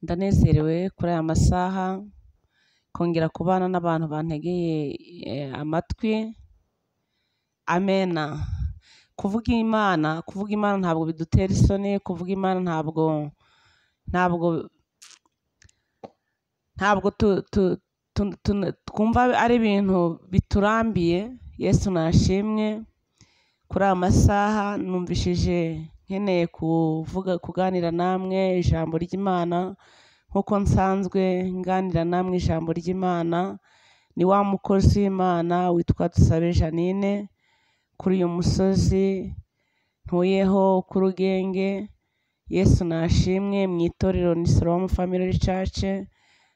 Ndanezerewe kuri aya masaha kongera kubana n'abantu bantegeye amatwi. Amena. Kuvuga Imana ntabwo bidutera isoni, kuvuga Imana ntabwo twumva ari ibintu biturambiye. Yesu nashimwe. Kuri aya masaha numvishije nkeneye kuganira namwe ijambo ry'Imana nk'uko nsanzwe nganira namwe ijambo ry'Imana. Ni wa mukozi w'Imana witwa Dusabe Jeannine, kuri uyu musozi ntuyeho ku Rugenge. Yesu nashimwe. Mu itorero ni Shalom Family Church,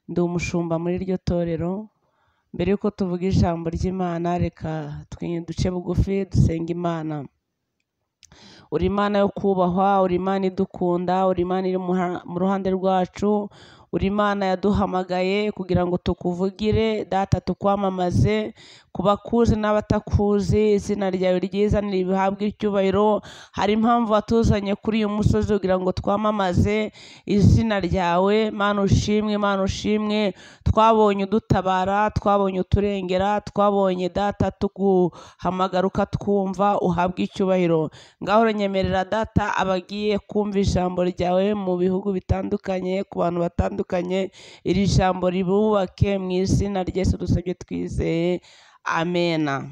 ndi umushumba muri iryo torero. Mbere yuko tuvuga ijambo ry'Imana, reka duce bugufi dusenga Imana. Uri Imana yo kubahwa, uri Imana idukunda, uri Imana iri mu ruhande rwacu, uri Imana yaduhamagaye kugira ngo tukuvugire. Data, tukwamamaze ku bakuzi n'abatakuzi. Izina ryawe ryiza nirihabwe icyubahiro. Hari impamvu watuzanye kuri uyu musozi kugira ngo twamamaze izina ryawe. Mana ushimwe, Mana ushimwe. Twabonye udutabara, twabonye uturengera, twabonye Data tuguhamagara ukatwumva. Uhabwe icyubahiro. Ngaho nyemerera Data abagiye kumva ijambo ryawe mu bihugu bitandukanye, ku bantu batandukanye, iri jambo ribubake mu izina rya Yesu dusabye twizeye. Amena.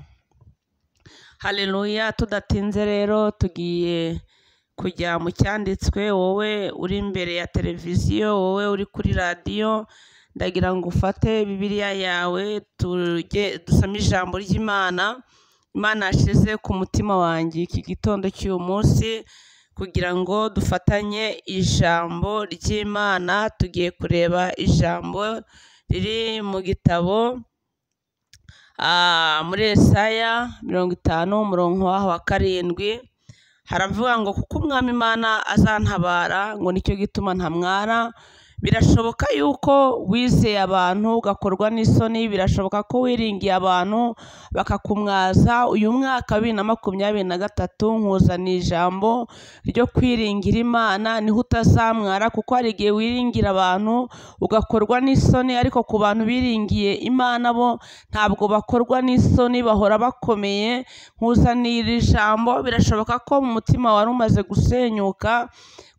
Haleluya. Tudatinze rero tugiye kujya mu cyanditswe. Wowe uri imbere ya televiziyo, wowe uri kuri radiyo, ndagira ngo ufate Bibiliya yawe dusome ijambo ry'Imana. Imana yashize ku mutima wanjye iki gitondo cy'uyu munsi kugira ngo dufatanye ijambo ry'Imana. Tugiye kureba ijambo riri mu gitabo muri Yesaya 50 umurongo wa 7. Haravuga ngo kuko Umwami Imana azantabara, ngo nicyo gituma ntamwara. Birashoboka yuko wizeye abantu ugakorwa n'isoni, birashoboka ko wiringiye abantu bakakumwaza. Uyu mwaka 2023 nkuzaniye ijambo ryo kwiringira Imana, niho utazamwara. Kuko hari igihe wiringira abantu ugakorwa n'isoni, ariko ku bantu biringiye Imana bo ntabwo bakorwa n'isoni, bahora bakomeye. Nkuzaniye ijambo, birashoboka ko mu mutima wari umaze gusenyuka.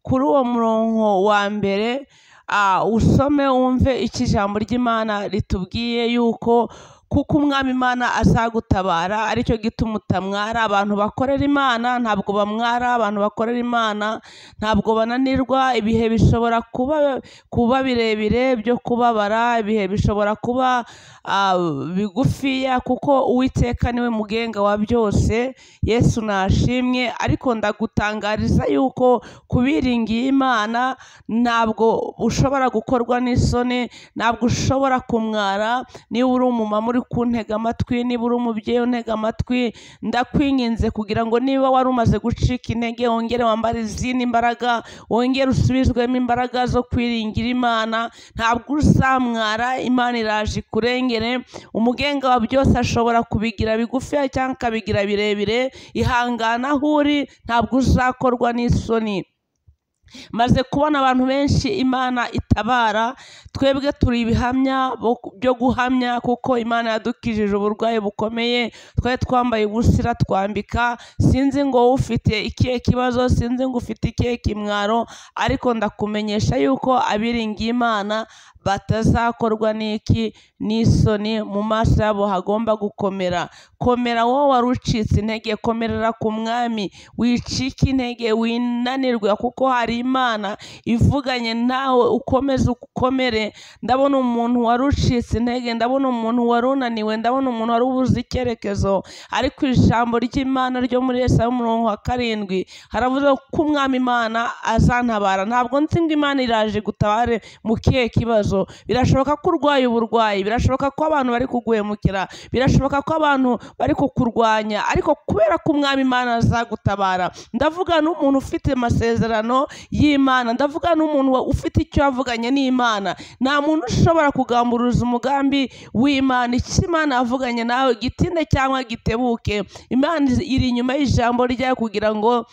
Kuri uwo murongo wa mbere usome wumve iki jambo ry'Imana ritubwiye yuko kuko Umwami Imana azagutabara aricyo gituma utamwara. Abantu bakorera Imana ntabwo bamwara, abantu bakorera Imana ntabwo bananirwa. Ibihe bishobora kuba birebire byo kubabara, ibihe bishobora kuba bigufiya, kuko Uwiteka niwe mugenga wa byose. Yesu nashimwe. Ariko ndagutangariza yuko kubiringiye Imana ntabwo ushobora gukorwa n'isoni, ntabwo ushobora kumwara. Niba uri umumama uri kuntega amatwi, niba uri umubyeyi untega amatwi, ndakwinginze kugira ngo niba wari umaze gucika intege, wongere wambare izindi mbaraga, wongere usubizwemo imbaraga zo kwiringira Imana. Ntabwo uzamwara. Imana iraje kurengere. Umugenga wa byose ashobora kubigira bigufiya cyangwa akabigira birebire. Ihangana aho uri, ntabwo uzakorwa n'isoni. Maze kubona abantu benshi Imana itabara. Twebwe turi ibihamya byo guhamya, kuko Imana yadukijije uburwayi bukomeye. Twari twambaye ubusira twambika. Sinzi ngo ufite ikihe kibazo, sinzi ngo ufite ikihe kimwaro, ariko ndakumenyesha yuko abiringiye Imana batazakorwa n'isoni. Mu maso yabo hagomba gukomera. Komera wowe wari ucitse intege, komerera ku Mwami. Wicika intege, winanirwe, kuko hari Imana ivuganye nawe. Ukomeze ukomere. Ndabona umuntu wari ucitse intege, ndabona umuntu wari unaniwe, ndabona umuntu wari ubuze icyerekezo, ariko ijambo ry'Imana ryo muri Yesaya 7 haravuze ko Umwami Imana azantabara. Ntabwo nzi ngo Imana iraje gutabare mu kihe kibazo. Birashoboka ko urwaye uburwayi, birashoboka ko abantu bari kuguhemukira, birashoboka ko abantu bari kukurwanya, ariko kubera ko Umwami Imana azagutabara. Ndavuga n'umuntu ufite amasezerano y'Imana, ndavuga n'umuntu ufite icyo yavuganye n'Imana. Nta muntu ushobora kugamburuza umugambi w'Imana. Icyo Imana yavuganye nawe gitinde cyangwa gitebuke, Imana iri inyuma y'ijambo ryayo kugira ngo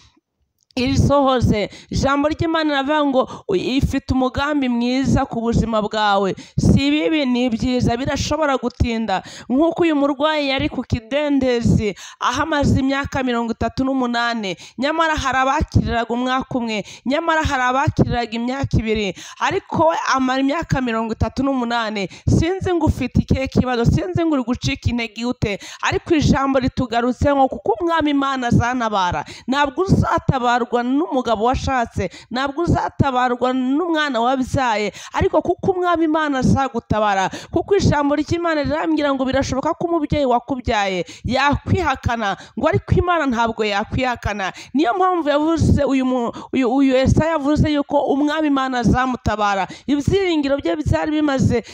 irisohoze. Ijambo ry'Imana riravuga ngo ifite umugambi mwiza ku buzima bwawe, si ibibi ni byiza, birashobora gutinda. Nk'uko uyu murwayi yari ku kidendezi ahamaze imyaka 38, nyamara hari abakiriraga umwaka umwe, nyamara hari abakiriraga imyaka 2, ariko we amara imyaka 38. Sinzi ngo ufite ikihe kibazo, sinzi ngo uri gucika intege ute, ariko ijambo ritugarutse ngo kuko umwami Imana azantabara. Ntabwo uzatabarwa n'umugabo washatse, ntabwo uzatabarwa n'umwana wabyaye, ariko kuko umwami Imana azagutabara. Kuko ijambo ry'Imana rirambwira ngo birashoboka ko umubyeyi wakubyaye yakwihakana, ngo ariko Imana ntabwo yakwihakana. Niyo mpamvu yavuze uyu Yesaya yavuze yuko umwami Imana azamutabara. Ibyiringiro bye byari bimaze,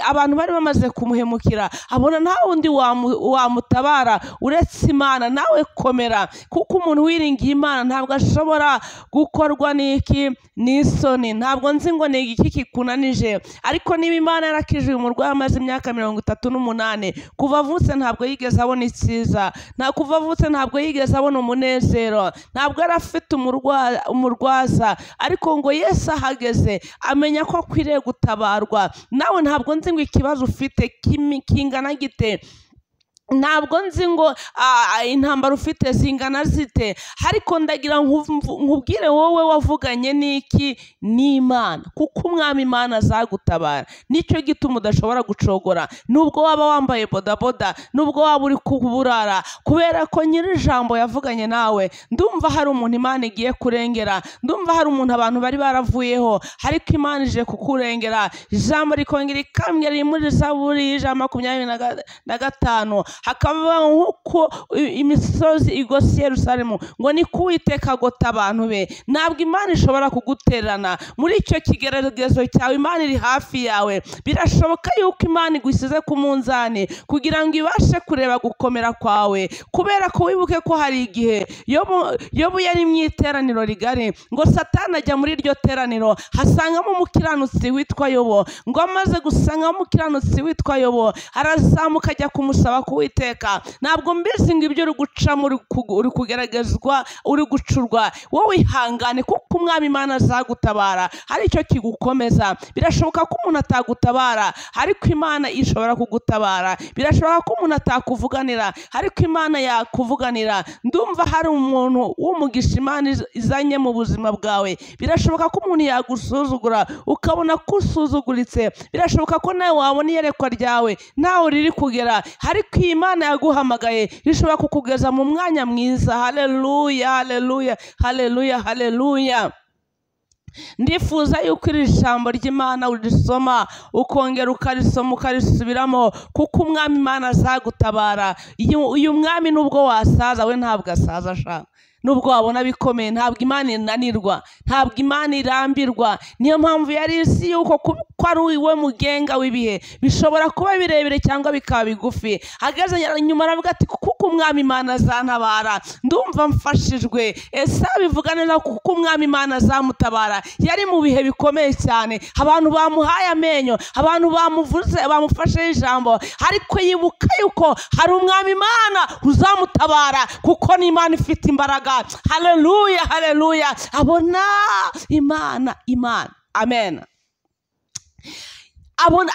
abantu bari bamaze kumuhemukira, abona nta wundi wamutabara uretse Imana. Nawe komera, kuko umuntu wiringiye Imana ntabwo ashobora gukorwa n'isoni. Ntabwo nzi ngo ni iki kikunanije, ariko niba Imana yarakije uyu murwayi amaze imyaka 38, kuva avutse ntabwo yigeze abona icyiza, kuva avutse ntabwo yigeze abona umunezero, ntabwo yari afite umurwaza, ariko ngo Yesu ahageze amenya ko akwiriye gutabarwa. Nawe ntabwo nzi ngo ikibazo ufite kingana gite, ntabwo nzi ngo intambara ufite zingana zite, ariko ndagira nkubwire wowe wavuganye n'iki n'Imana, kuko umwami Imana azagutabara. Nicyo gituma udashobora gucogora, nubwo waba wambaye bodaboda, nubwo waba uri kuburara, kubera ko nyiri ijambo yavuganye nawe. Ndumva hari umuntu Imana igiye kurengera, ndumva hari umuntu abantu bari baravuyeho, ariko Imana ije kukurengera. Ijambo rikongera ikambwira muri Zaburi 25, hakaba nk'uko imisozi igose Yerusalemu, ngo ni Uwiteka agota abantu be. Ntabwo Imana ishobora kuguterana muri icyo kigeragezo cyawe. Imana iri hafi yawe. Birashoboka yuko Imana igusize ku munzani kugira ngo ibashe kureba gukomera kwawe, kubera ko wibuke ko hari igihe Yobu yari mu iteraniro rigari, ngo Satani ajya muri iryo teraniro, hasangamo umukiranutsi witwa Yobu. Ngo amaze gusangamo umukiranutsi witwa Yobu, arazamuka ajya kumusaba Uwiteka, ntabwo mbizi ngo ibyo uri gucamo uri kugeragezwa, uri gucurwa, wowe ihangane, kuko umwami Imana azagutabara. Hari icyo kigukomeza. Birashoboka ko umuntu atagutabara, ariko Imana ishobora kugutabara. Birashoboka ko umuntu atakuvuganira, ariko Imana yakuvuganira. Ndumva hari umuntu w'umugisha Imana izanye mu buzima bwawe. Birashoboka ko umuntu yagusuzugura ukabona ko usuzuguritse. Birashoboka ko nawe wabona iyerekwa ryawe nawe riri kugera, ariko Imana yaguhamagaye ishobora kukugeza mu mwanya mwiza. Haleluya, haleluya, haleluya, haleluya. Ndifuza yuko iri jambo ry'Imana urisoma, ukongera ukarisoma ukarisubiramo, kuko umwami Imana azagutabara. Uyu mwami nubwo wasaza, we ntabwo asaza shaka. Nubwo wabona bikomeye, ntabwo Imana inanirwa, ntabwo Imana irambirwa. Niyo mpamvu yari isi yuko ko ari we mugenga w'ibihe, bishobora kuba birebire cyangwa bikaba bigufi. Ageze nyuma aravuga ati kuko umwami Imana azantabara, ndumva mfashijwe. Ese bivuga neza kuko umwami Imana azamutabara. Yari mu bihe bikomeye cyane, abantu bamuhaye amenyo, abantu bamufashe ijambo, ariko yibuka yuko hari umwami Imana uzamutabara, kuko ni Imana ifite imbaraga. Haleluya, haleluya. Abona Imana. Amen.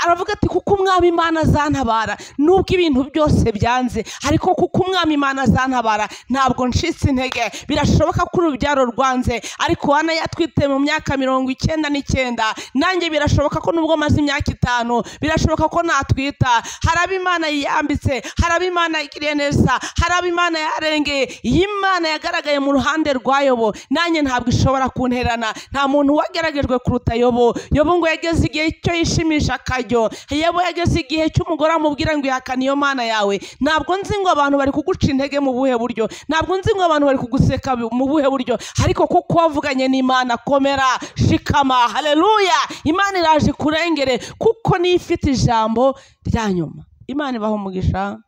Aravuga ati kuko umwami Imana azantabara, nubwo ibintu byose byanze, ariko kuko umwami Imana azantabara ntabwo ncitse intege. Birashoboka ko urubyaro rwanze, ariko Hana yatwite mu myaka 99, nanjye birashoboka ko nubwo maze imyaka 5, birashoboka ko natwita. Haraba Imana yambitse, haraba Imana igiriye neza, haraba Imana yarengeye. Iyi Imana yagaragaye mu ruhande rwa Yobu, nanjye ntabwo ishobora kunterana. Nta muntu wageragejwe kuruta Yobu. Yobu ngo yageze igihe cyo yishimisha akajyo. Yobu yageze igihe cy'umugore amubwira ngo ihakane iyo Mana yawe. Ntabwo nzi ngo abantu bari kuguca intege mu buhe buryo, ntabwo nzi ngo abantu bari kuguseka mu buhe buryo, ariko kuko wavuganye n'Imana, komera, shikama. Haleluya. Imana iraje kurengere, kuko ni ifite ijambo rya nyuma. Imana ibaha umugisha,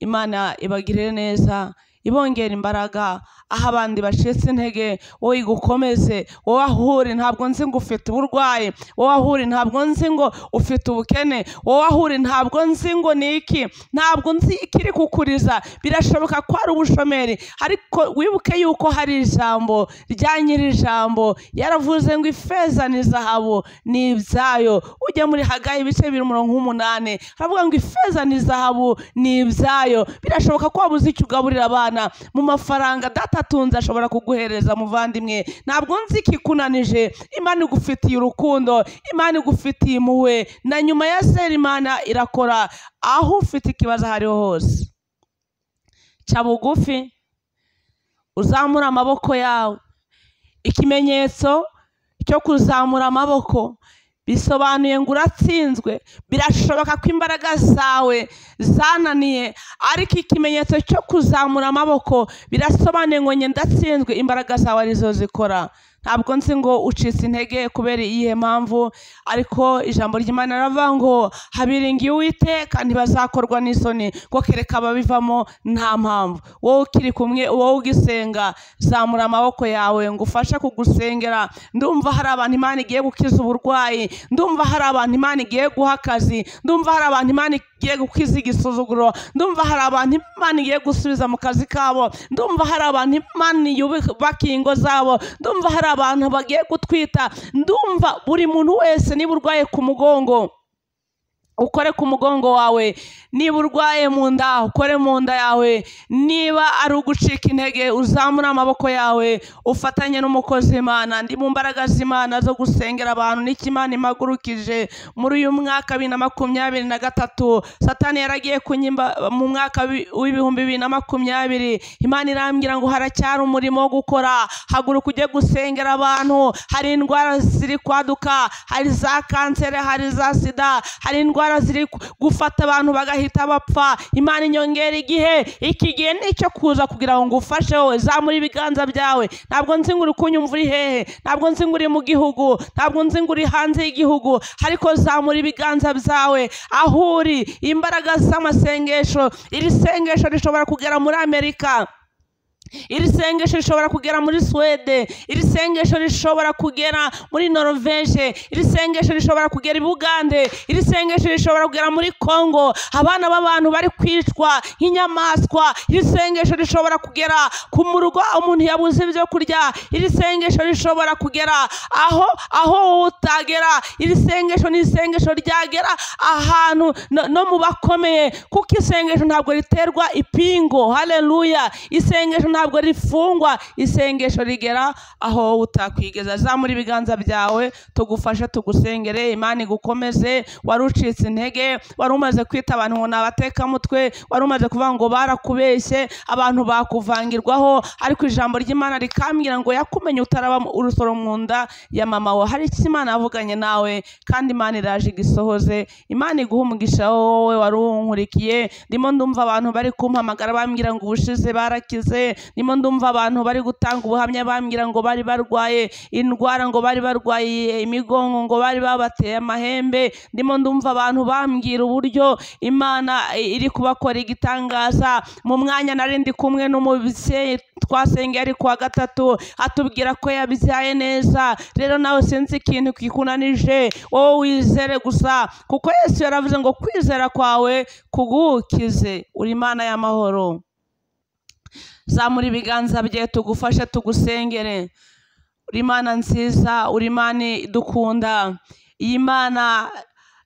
Imana ibagirire neza, ibongera imbaraga. aho abandi bacitse intege, wowe igukomeze. Wowe aho uri ntabwo nzi ngo ufite uburwayi, wowe aho uri ntabwo nzi ngo ufite ubukene, wowe aho uri ntabwo nzi ngo ni iki, ntabwo nzi ikiri kukuriza. Birashoboka ko ari ubushomeri, ariko wibuke yuko hari ijambo rya nyiri ijambo yaravuze ngo ifeza n'izahabu ni ibyayo. Ujya muri Hagayi ibice 2:8 aravuga ngo ifeza n'izahabu ni ibyayo. Birashoboka ko wabuze icyo ugaburira abana, mu mafaranga data atunze ashobora kuguhereza muvandimwe. Ntabwo nzi ikikunanije, Imana igufitiye urukundo, Imana igufitiye impuhwe, na nyuma ya zera Imana irakora. Aho ufite ikibazo hariho hose, ca bugufi uzamura amaboko yawe. Ikimenyetso cyo kuzamura amaboko bisobanuye ngo uratsinzwe. Birashoboka ko imbaraga zawe zananiye, ariko ikimenyetso cyo kuzamura amaboko birasobanuye ngo ndatsinzwe, imbaraga zawe arizo zikora. Ntabwo nzi ngo ucitse intege kubera iyihe mpamvu, ariko ijambo ry'Imana riravuga ngo habiringiye Uwiteka ntibazakorwa n'isoni, ngo kereka ababivamo nta mpamvu. Wowe ukiri kumwe, wowe ugisenga, zamura amaboko yawe ngo ufashe kugusengera. Ndumva hari abantu Imana igiye gukiza uburwayi, ndumva hari abantu Imana igiye guha akazi, ndumva hari abantu Imana igiye gukiza igisuzuguro, ndumva hari abantu Imana igiye gusubiza mu kazi kabo, ndumva hari abantu Imana yubaka ingo zabo, ndumva hari abantu bagiye gutwita. Ndumva buri muntu wese, niba urwaye ku mugongo ukore ku mugongo wawe, niba urwaye mu nda ukore mu nda yawe, niba ari ugucika intege uzamura amaboko yawe ufatanye n'umukozi w'Imana. Ndi mu mbaraga z'Imana zo gusengera abantu n'ikimana impagurukije muri uyu mwaka 2023. Satani yaragiye kunyimba mu mwaka w'ibihumbi 2020. Imana irambwira ngo haracyari umurimo wo gukora, haguruka ujye gusengera abantu. Hari indwara ziri kwaduka, hari za kanseri, hari za sida, hari indwara ziri gufata abantu bagahita bapfa. Imana inyongera igihe, iki gihe nicyo kuza kugira ngo ufashe. Wowe zamura ibiganza byawe. Ntabwo nzi ngo uri kunyumva uri hehe, ntabwo nzi ngo uri mu gihugu, ntabwo nzi ngo uri hanze y'igihugu, ariko zamura ibiganza byawe aho uri. Imbaraga z'amasengesho, iri sengesho rishobora kugera muri Amerika, iri sengesho rishobora kugera muri Swede, iri sengesho rishobora kugera muri Norvege, iri sengesho rishobora kugera i Bugande, iri sengesho rishobora kugera muri Congo, abana b'abantu bari kwicwa nk'inyamaswa. Iri sengesho rishobora kugera ku murugo umuntu yabuze ibyo kurya, iri sengesho rishobora kugera aho utagera. Iri sengesho ni isengesho ryagera ahantu no mu bakomeye, kuko isengesho ntabwo riterwa ipingo. Haleluya! Isengesho ntabwo rifungwa, isengesho rigera aho utakwigeza. Zamura ibiganza byawe tugufashe tugusengere. Imana igukomeze. Wari ucitse intege, wari umaze kwita abantu ngo nabateka mutwe, wari umaze kuvuga ngo barakubeshye, abantu bakuvangirwaho, ariko ijambo ry'Imana rikambwira ngo yakumenye utaraba urusoro mu nda ya mama wawe. Hari icyo Imana yavuganye nawe, kandi Imana iraje igisohoze. Imana iguha umugisha wowe wari unkurikiye. Ndimo ndumva abantu bari kumpamagara bambwira ngo ubushize barakize, ndimo ndumva abantu bari gutanga ubuhamya bambwira ngo bari barwaye indwara, ngo bari barwaye imigongo, ngo bari babateye amahembe. Ndimo ndumva abantu bambwira uburyo Imana iri kubakora igitangaza. Mu mwanya nari ndi kumwe n'umubyeyi twasengeye ari kuwa gatatu, atubwira ko yabyaye neza. Rero nawe sinzi ikintu kikunanije, wowe wizere gusa, kuko Yesu yaravuze ngo kwizera kwawe kugukize. Uri Imana y'amahoro. Zamura ibiganza bye tugufashe tugusengere. Uri Imana nziza, uri Imana idukunda, iyi Mana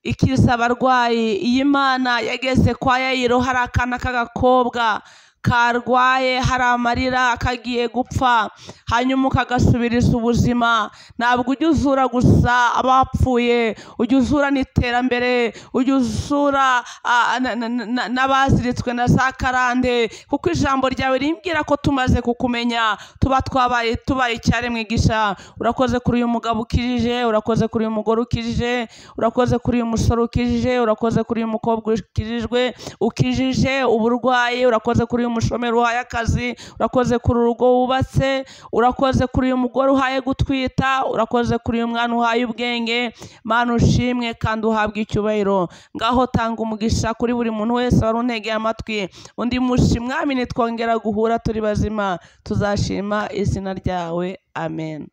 ikiza abarwayi. Iyi Mana yageze kwa Yayiro, hari akana k'agakobwa karwaye, hari amarira, kagiye gupfa, hanyuma ukagasubiriza ubuzima. Ntabwo ujya uzura gusa abapfuye, ujya uzura n'iterambere, ujya uzura n'abaziritswe na za karande, kuko ijambo ryawe rimbwira ko tumaze kukumenya tubaye icyaremwe gisha. Urakoze kuri uyu mugabo ukijije, urakoze kuri uyu mugore ukijije, urakoze kuri uyu musore ukijije, urakoze kuri uyu mukobwa ukijije uburwayi, urakoze kuri uyu mushomeri uhaye akazi, urakoze kuri urugo wubatse, urakoze kuri uyu mugore uhaye gutwita, urakoze kuri uyu mwana uhaye ubwenge. Mana ushimwe kandi uhabwe icyubahiro. Ngaho tanga umugisha kuri buri muntu wese wari untegeye amatwi. Undi mushi Mwami nitwongera guhura turi bazima tuzashima izina ryawe. Amen.